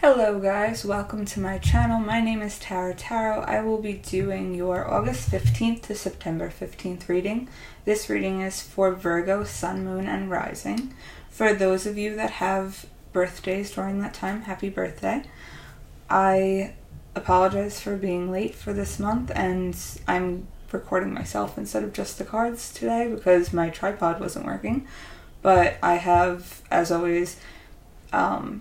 Hello guys, welcome to my channel. My name is Tarot. I will be doing your August 15th to September 15th reading. This reading is for Virgo, Sun, Moon, and Rising. For those of you that have birthdays during that time, happy birthday. I apologize for being late for this month, and I'm recording myself instead of just the cards today because my tripod wasn't working. But I have, as always,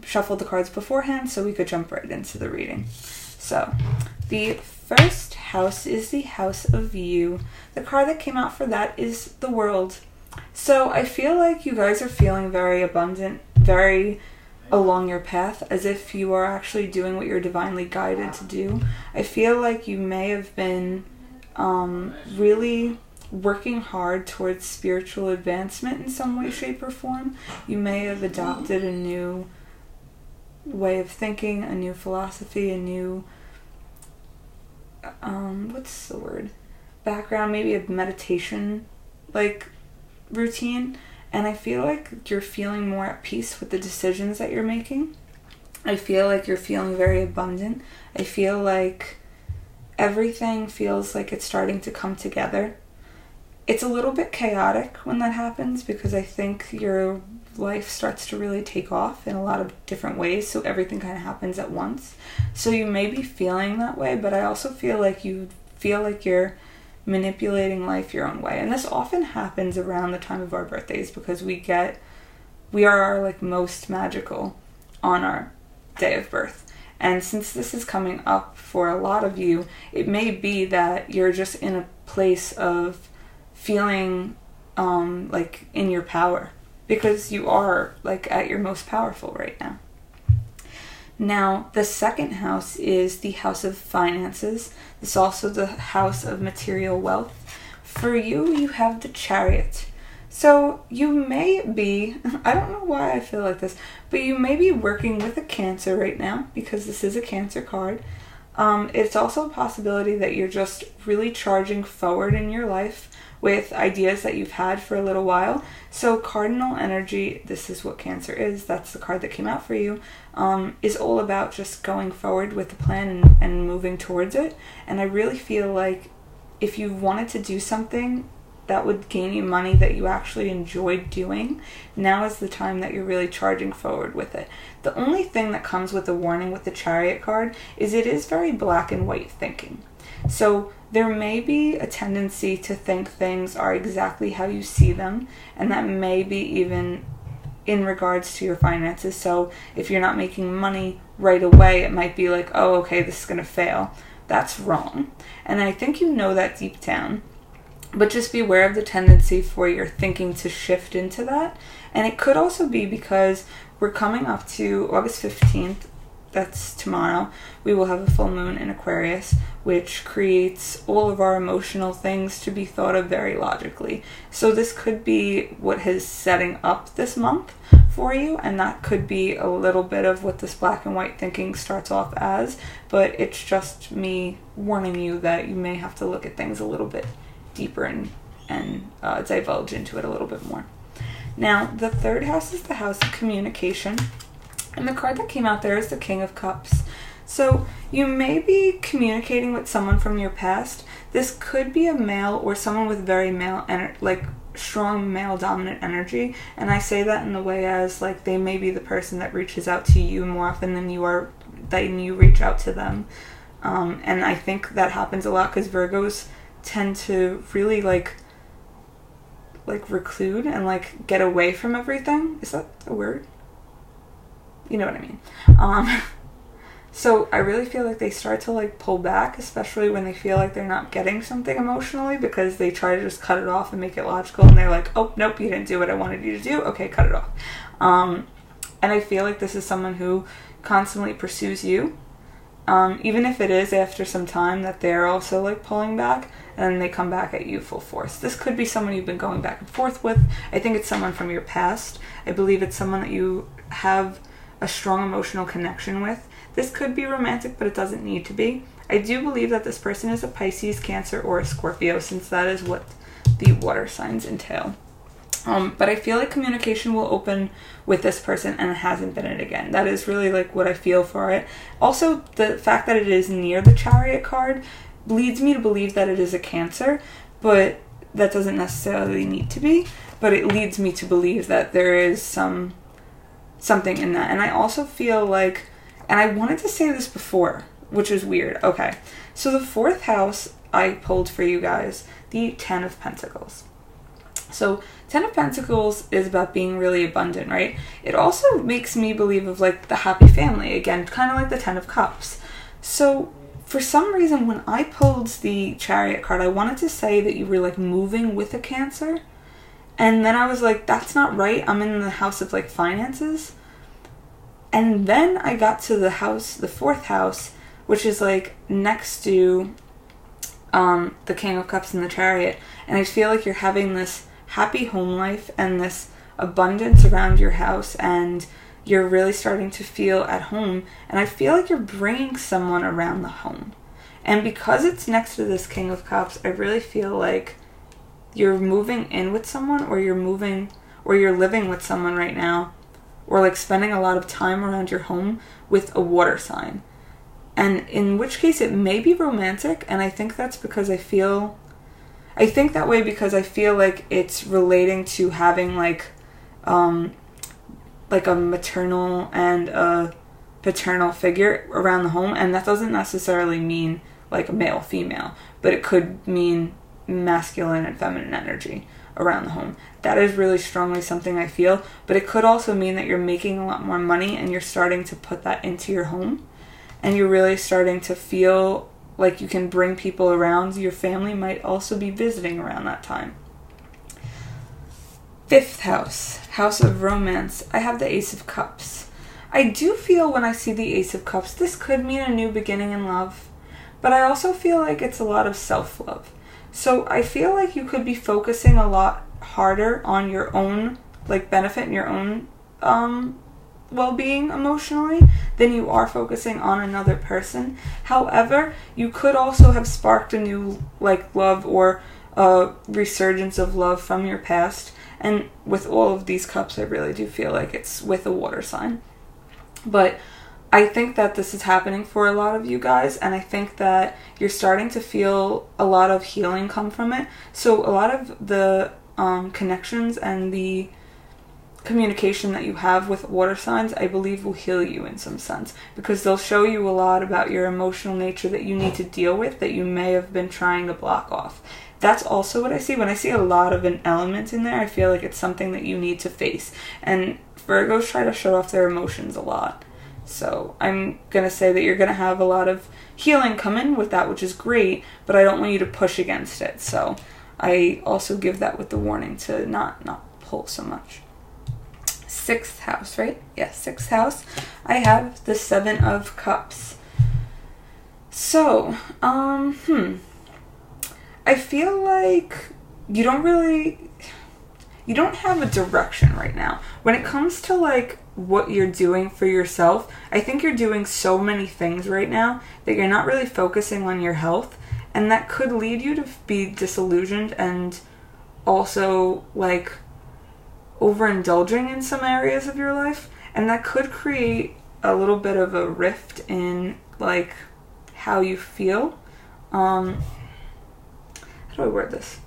shuffled the cards beforehand so we could jump right into the reading. So, the first house is the House of You. The card that came out for that is the World. So, I feel like you guys are feeling very abundant, very along your path, as if you are actually doing what you're divinely guided to do. I feel like you may have been really working hard towards spiritual advancement in some way, shape, or form. You may have adopted a new way of thinking, a new philosophy, a new background, maybe a meditation routine, and I feel like you're feeling more at peace with the decisions that you're making. I feel like you're feeling very abundant. I feel like everything feels like it's starting to come together. It's a little bit chaotic when that happens because I think your life starts to really take off in a lot of different ways, so everything kind of happens at once. So you may be feeling that way, but I also feel like you're manipulating life your own way. And this often happens around the time of our birthdays because we are our most magical on our day of birth. And since this is coming up for a lot of you, it may be that you're just in a place of feeling in your power because you are at your most powerful right now. Now, the second house is the House of Finances. It's also the house of material wealth. For you, you have the Chariot. So you may be, I don't know why I feel like this, but you may be working with a Cancer right now because this is a Cancer card. It's also a possibility that you're just really charging forward in your life with ideas that you've had for a little while. So cardinal energy, this is what Cancer is, that's the card that came out for you, is all about just going forward with the plan and moving towards it. And I really feel like if you wanted to do something that would gain you money that you actually enjoyed doing, now is the time that you're really charging forward with it. The only thing that comes with the warning with the Chariot card is it is very black and white thinking. So there may be a tendency to think things are exactly how you see them, and that may be even in regards to your finances. So if you're not making money right away, it might be like, oh, okay, this is going to fail. That's wrong. And I think you know that deep down. But just be aware of the tendency for your thinking to shift into that. And it could also be because we're coming up to August 15th. That's tomorrow. We will have a full moon in Aquarius, which creates all of our emotional things to be thought of very logically. So this could be what is setting up this month for you, and that could be a little bit of what this black and white thinking starts off as, but it's just me warning you that you may have to look at things a little bit deeper and divulge into it a little bit more. Now, the third house is the house of communication. And the card that came out there is the King of Cups. So you may be communicating with someone from your past. This could be a male or someone with very male, strong male dominant energy. And I say that in the way as they may be the person that reaches out to you more often than you reach out to them. And I think that happens a lot because Virgos tend to really reclude and get away from everything. Is that a word? You know what I mean. So I really feel like they start to pull back, especially when they feel like they're not getting something emotionally, because they try to just cut it off and make it logical, and they're like, oh, nope, you didn't do what I wanted you to do. Okay, cut it off. And I feel like this is someone who constantly pursues you, even if it is after some time that they're also pulling back, and they come back at you full force. This could be someone you've been going back and forth with. I think it's someone from your past. I believe it's someone that you have a strong emotional connection with. This could be romantic, but it doesn't need to be. I do believe that this person is a Pisces, Cancer, or a Scorpio, since that is what the water signs entail. But I feel like communication will open with this person, and it hasn't been it again. That is really like what I feel for it. Also, the fact that it is near the Chariot card leads me to believe that it is a Cancer, but that doesn't necessarily need to be. But it leads me to believe that there is something in that. And I also feel like, and I wanted to say this before, which is weird. Okay, so the 4th house I pulled for you guys, the 10 of Pentacles. So 10 of Pentacles is about being really abundant, right? It also makes me believe of like the happy family, again, kind of like the 10 of Cups. So for some reason, when I pulled the Chariot card, I wanted to say that you were like moving with a Cancer. And then I was like, that's not right. I'm in the house of like finances. And then I got to the house, the 4th house, which is like next to the King of Cups and the Chariot. And I feel like you're having this happy home life and this abundance around your house, and you're really starting to feel at home. And I feel like you're bringing someone around the home. And because it's next to this King of Cups, I really feel like you're moving in with someone, or you're living with someone right now, or like spending a lot of time around your home with a water sign. And in which case it may be romantic, and I think that's because I think that way because I feel like it's relating to having like a maternal and a paternal figure around the home. And that doesn't necessarily mean like a male, female, but it could mean masculine and feminine energy around the home. That is really strongly something I feel, but it could also mean that you're making a lot more money and you're starting to put that into your home, and you're really starting to feel like you can bring people around. Your family might also be visiting around that time. 5th house, house of romance. I have the Ace of Cups. I do feel when I see the Ace of Cups, this could mean a new beginning in love, but I also feel like it's a lot of self-love. So I feel like you could be focusing a lot harder on your own like benefit and your own well-being emotionally than you are focusing on another person. However, you could also have sparked a new like love or a resurgence of love from your past. And with all of these cups, I really do feel like it's with a water sign. But I think that this is happening for a lot of you guys, and I think that you're starting to feel a lot of healing come from it. So a lot of the connections and the communication that you have with water signs, I believe, will heal you in some sense, because they'll show you a lot about your emotional nature that you need to deal with that you may have been trying to block off. That's also what I see. When I see a lot of an element in there, I feel like it's something that you need to face. And Virgos try to shut off their emotions a lot. So I'm going to say that you're going to have a lot of healing come in with that, which is great, but I don't want you to push against it. So I also give that with the warning to not pull so much. 6th house, right? Yes, 6th house. I have the 7 of Cups. So, I feel like you don't have a direction right now. When it comes to like what you're doing for yourself, I think you're doing so many things right now that you're not really focusing on your health, and that could lead you to be disillusioned and also like overindulging in some areas of your life, and that could create a little bit of a rift in like how you feel. How do I word this?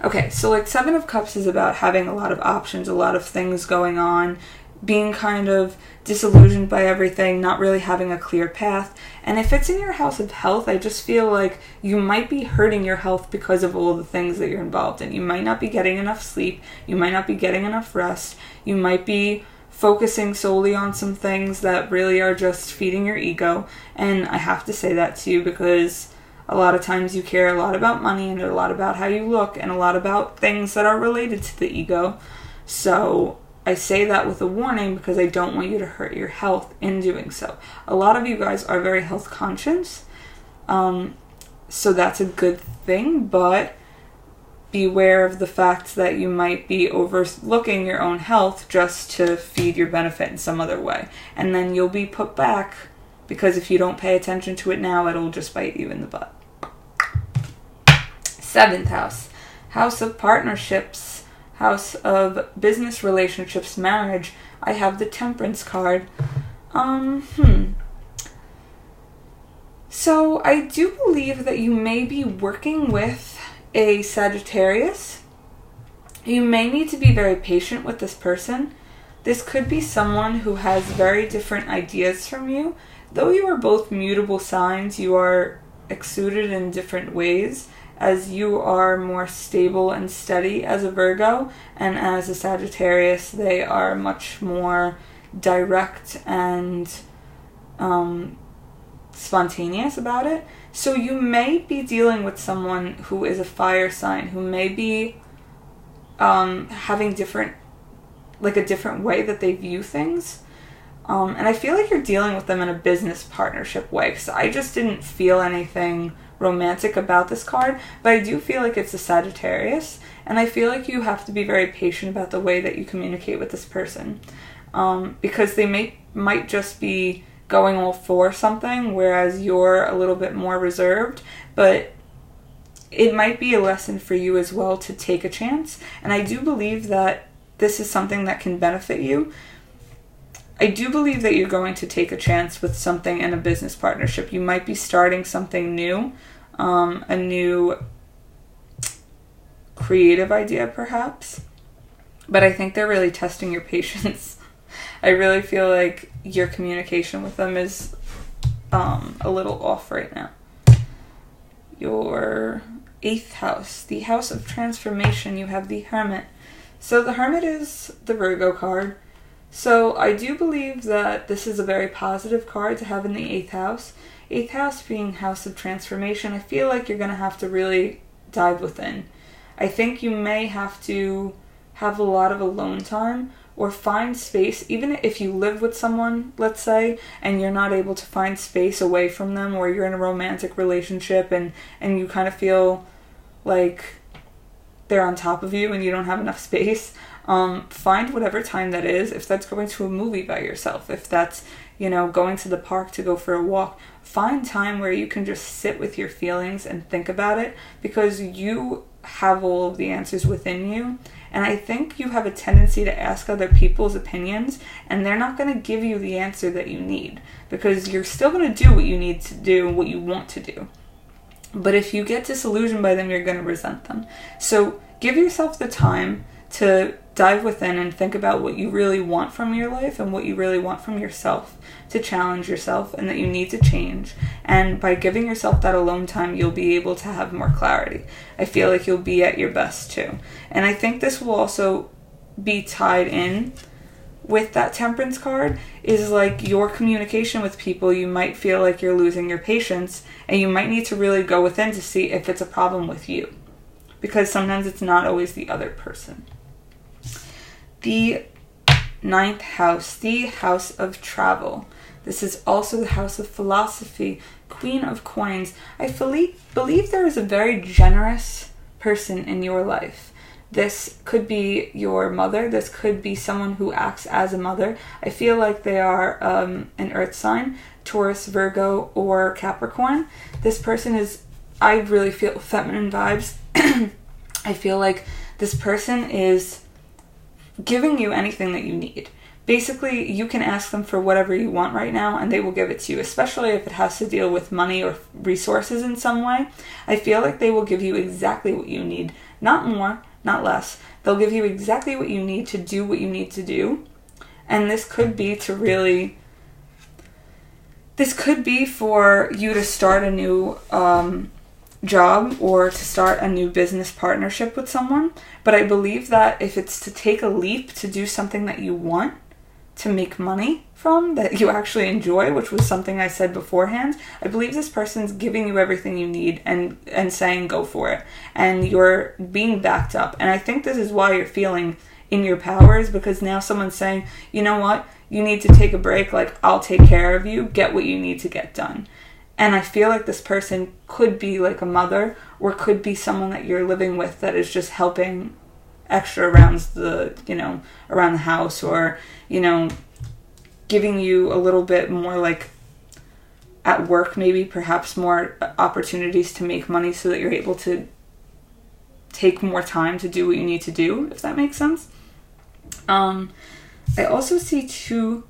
Okay, so like 7 of Cups is about having a lot of options, a lot of things going on, being kind of disillusioned by everything, not really having a clear path. And if it's in your house of health, I just feel like you might be hurting your health because of all the things that you're involved in. You might not be getting enough sleep. You might not be getting enough rest. You might be focusing solely on some things that really are just feeding your ego. And I have to say that to you because a lot of times you care a lot about money and a lot about how you look and a lot about things that are related to the ego. So I say that with a warning because I don't want you to hurt your health in doing so. A lot of you guys are very health conscious, so that's a good thing, but beware of the fact that you might be overlooking your own health just to feed your benefit in some other way. And then you'll be put back because if you don't pay attention to it now, it'll just bite you in the butt. 7th house, house of partnerships. house of business, relationships, marriage, I have the Temperance card. So I do believe that you may be working with a Sagittarius. You may need to be very patient with this person. This could be someone who has very different ideas from you. Though you are both mutable signs, you are exuded in different ways, as you are more stable and steady as a Virgo, and as a Sagittarius, they are much more direct and spontaneous about it. So you may be dealing with someone who is a fire sign, who may be having a different way that they view things. And I feel like you're dealing with them in a business partnership way, because I just didn't feel anything romantic about this card, but I do feel like it's a Sagittarius, and I feel like you have to be very patient about the way that you communicate with this person, because they might just be going all for something, whereas you're a little bit more reserved, but it might be a lesson for you as well to take a chance, and I do believe that this is something that can benefit you. I do believe that you're going to take a chance with something in a business partnership. You might be starting something new, a new creative idea perhaps, but I think they're really testing your patience. I really feel like your communication with them is a little off right now. Your 8th house, the house of transformation, you have the Hermit. So the Hermit is the Virgo card. So I do believe that this is a very positive card to have in the 8th house. 8th house being house of transformation, I feel like you're going to have to really dive within. I think you may have to have a lot of alone time or find space, even if you live with someone, let's say, and you're not able to find space away from them, or you're in a romantic relationship and you kind of feel like they're on top of you and you don't have enough space. Find whatever time that is. If that's going to a movie by yourself, if that's, going to the park to go for a walk, find time where you can just sit with your feelings and think about it, because you have all of the answers within you. And I think you have a tendency to ask other people's opinions, and they're not going to give you the answer that you need, because you're still going to do what you need to do, what you want to do. But if you get disillusioned by them, you're going to resent them. So give yourself the time to dive within and think about what you really want from your life and what you really want from yourself, to challenge yourself and that you need to change. And by giving yourself that alone time, you'll be able to have more clarity. I feel like you'll be at your best too. And I think this will also be tied in with that Temperance card, is like your communication with people. You might feel like you're losing your patience, and you might need to really go within to see if it's a problem with you, because sometimes it's not always the other person. The 9th house, the house of travel. This is also the house of philosophy, Queen of Coins. I believe there is a very generous person in your life. This could be your mother. This could be someone who acts as a mother. I feel like they are an earth sign, Taurus, Virgo, or Capricorn. This person is, I really feel feminine vibes. I feel like this person is giving you anything that you need. Basically, you can ask them for whatever you want right now, and they will give it to you, especially if it has to deal with money or resources in some way. I feel like they will give you exactly what you need. Not more, not less. They'll give you exactly what you need to do what you need to do. And this could be for you to start a new job or to start a new business partnership with someone. But I believe that if it's to take a leap to do something that you want to make money from, that you actually enjoy, which was something I said beforehand, I believe this person's giving you everything you need and saying go for it, and you're being backed up. And I think this is why you're feeling in your powers, because now someone's saying, you know what, you need to take a break, like, I'll take care of you, get what you need to get done. And I feel like this person could be like a mother, or could be someone that you're living with that is just helping extra around around the house, or, giving you a little bit more, like, at work, maybe perhaps more opportunities to make money so that you're able to take more time to do what you need to do, if that makes sense. I also see 2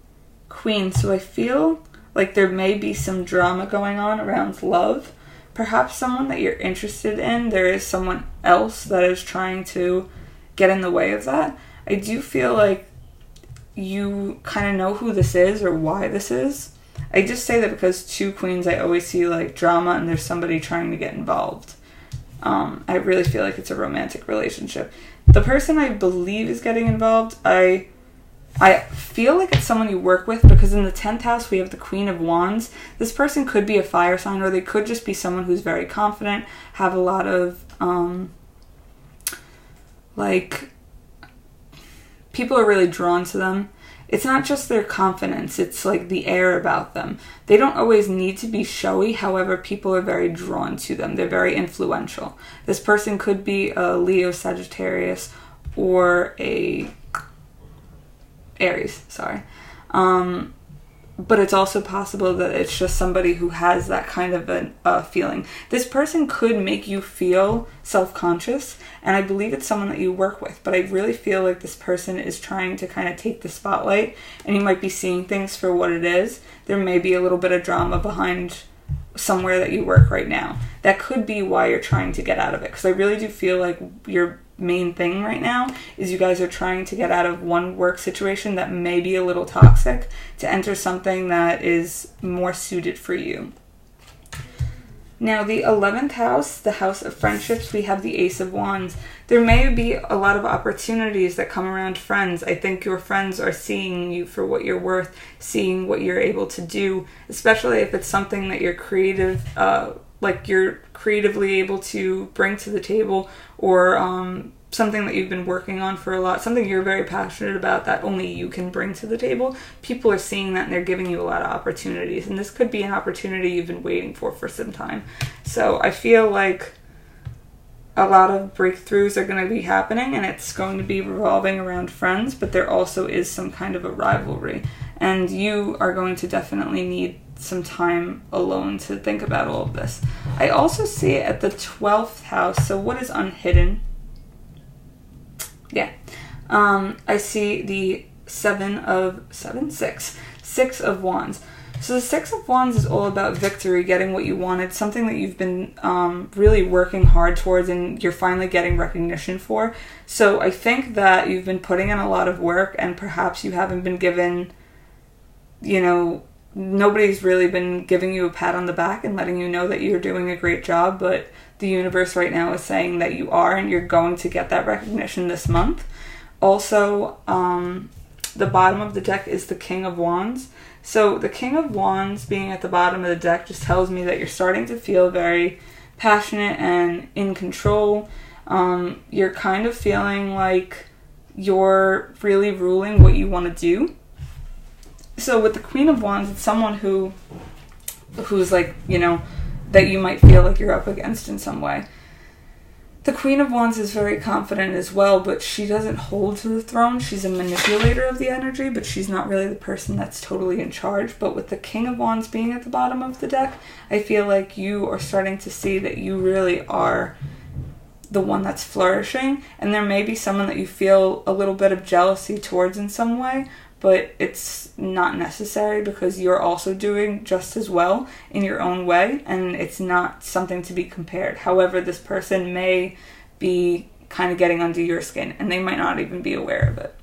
queens, so I feel like there may be some drama going on around love. Perhaps someone that you're interested in, there is someone else that is trying to get in the way of that. I do feel like you kind of know who this is or why this is. I just say that because 2 queens, I always see like drama and there's somebody trying to get involved. I really feel like it's a romantic relationship. The person I believe is getting involved, I feel like it's someone you work with, because in the 10th house we have the Queen of Wands. This person could be a fire sign, or they could just be someone who's very confident, have a lot of like people are really drawn to them. It's not just their confidence, it's like the air about them. They don't always need to be showy, however, people are very drawn to them. They're very influential. This person could be a Leo, Sagittarius, or a Aries, sorry. But it's also possible that it's just somebody who has that kind of a feeling. This person could make you feel self-conscious, and I believe it's someone that you work with, but I really feel like this person is trying to kind of take the spotlight, and you might be seeing things for what it is. There may be a little bit of drama behind somewhere that you work right now. That could be why you're trying to get out of it, because I really do feel like your main thing right now is you guys are trying to get out of one work situation that may be a little toxic to enter something that is more suited for you. Now, the 11th house, the house of friendships, we have the Ace of Wands. There may be a lot of opportunities that come around friends. I think your friends are seeing you for what you're worth, seeing what you're able to do, especially if it's something that you're creative, like you're creatively able to bring to the table, or something that you've been working on for a lot, something you're very passionate about that only you can bring to the table. People are seeing that and they're giving you a lot of opportunities, and this could be an opportunity you've been waiting for some time. So I feel like a lot of breakthroughs are going to be happening, and it's going to be revolving around friends, but there also is some kind of a rivalry, and you are going to definitely need some time alone to think about all of this. I also see it at the 12th house. So what is unhidden? Yeah. I see the Six of Wands. So the Six of Wands is all about victory, getting what you wanted, something that you've been really working hard towards and you're finally getting recognition for. So I think that you've been putting in a lot of work, and perhaps you haven't been given, nobody's really been giving you a pat on the back and letting you know that you're doing a great job, but the universe right now is saying that you are, and you're going to get that recognition this month. Also, the bottom of the deck is the King of Wands. So the King of Wands being at the bottom of the deck just tells me that you're starting to feel very passionate and in control. You're kind of feeling like you're really ruling what you want to do. So with the Queen of Wands, it's someone who's like, that you might feel like you're up against in some way. The Queen of Wands is very confident as well, but she doesn't hold to the throne. She's a manipulator of the energy, but she's not really the person that's totally in charge. But with the King of Wands being at the bottom of the deck, I feel like you are starting to see that you really are the one that's flourishing, and there may be someone that you feel a little bit of jealousy towards in some way, but it's not necessary because you're also doing just as well in your own way, and it's not something to be compared. However, this person may be kind of getting under your skin, and they might not even be aware of it.